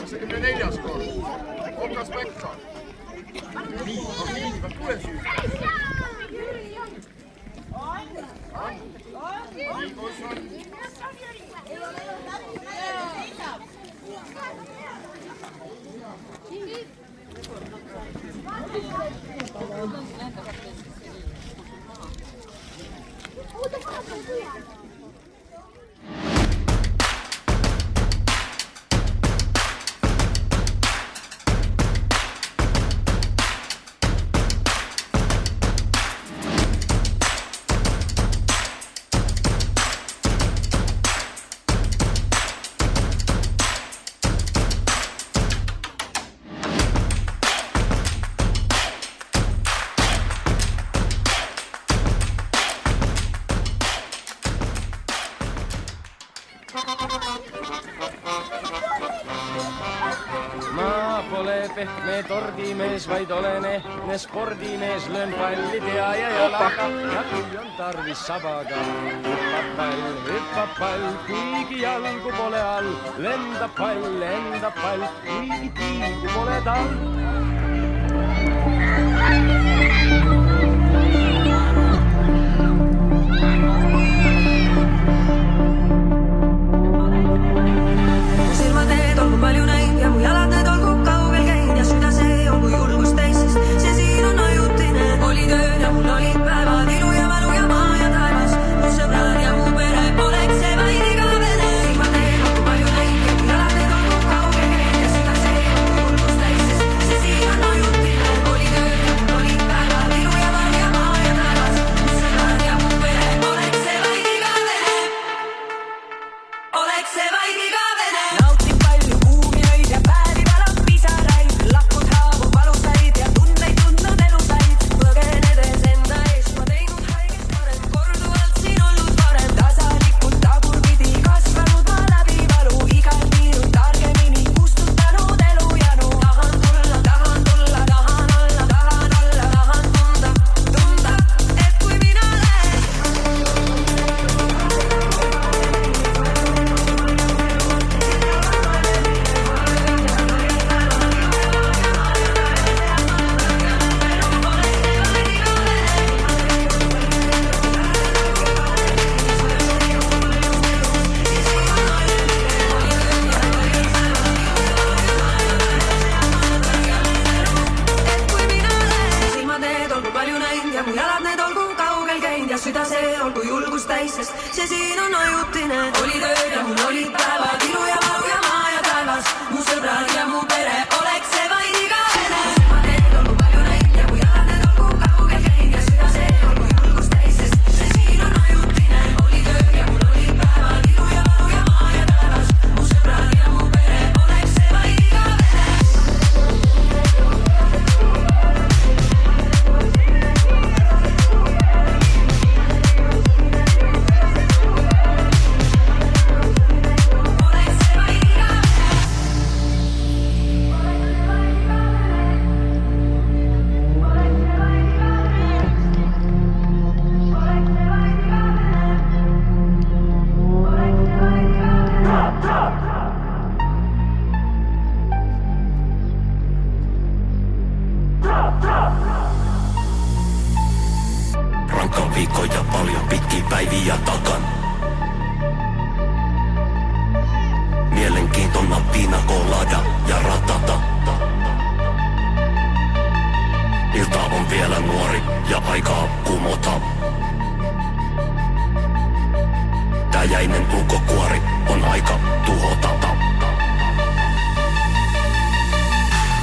84. kord. Okas-Pekka. Nii, tule siis. Nii, kus on? Ma pole pehme tordimees, vaid olen ehtne spordimees, löön palli pea ja jalaga ja kui on tarvis sabaga. Hüppab pall, kuigi jalgu pole all, lendab pall, kuigi tiigu pole tal. süda see olgu julgust täis, sest see siin on ajutine. Oli tööd ja mul olid päevad, ilu ja valu ja maa ja taevas. Mu sõbrad ja mu pere oleks see vaid igavene. Ma teed olgu palju näinud ja kui jalad need olgu kaugel käinud ja süda see olgu julgust täis, sest see siin on ajutine. Oli tööd ja mul olid päevad, ilu ja valu ja maa ja taevas. Mu sõbrad ja mu pere oleks see vaid igavene. Rankka viikko ja paljon pitkiä päiviä takan. Mielenkiintona pina colada ja ratata. Ilta on vielä nuori ja aikaa kumota. Tää jäinen ulkokuori on aika tuhota.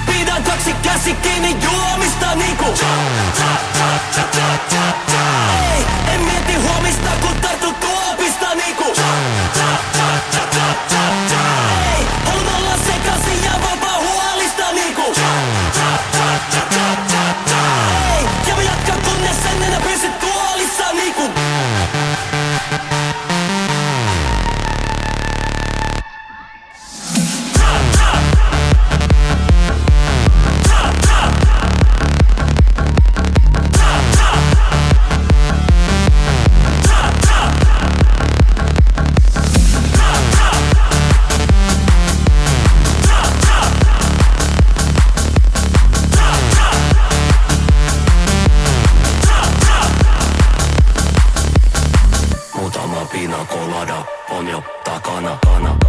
Pidän kaksi käsi kiinni juomista niinku ei, en mieti huomista kun tartu tuopista niinku ei, haluan olla sekaisin ja vapaa huolista niinku ei, ja mä jatkan kunnes en enää pysy tuolissa niinku. Sulada on jo takana.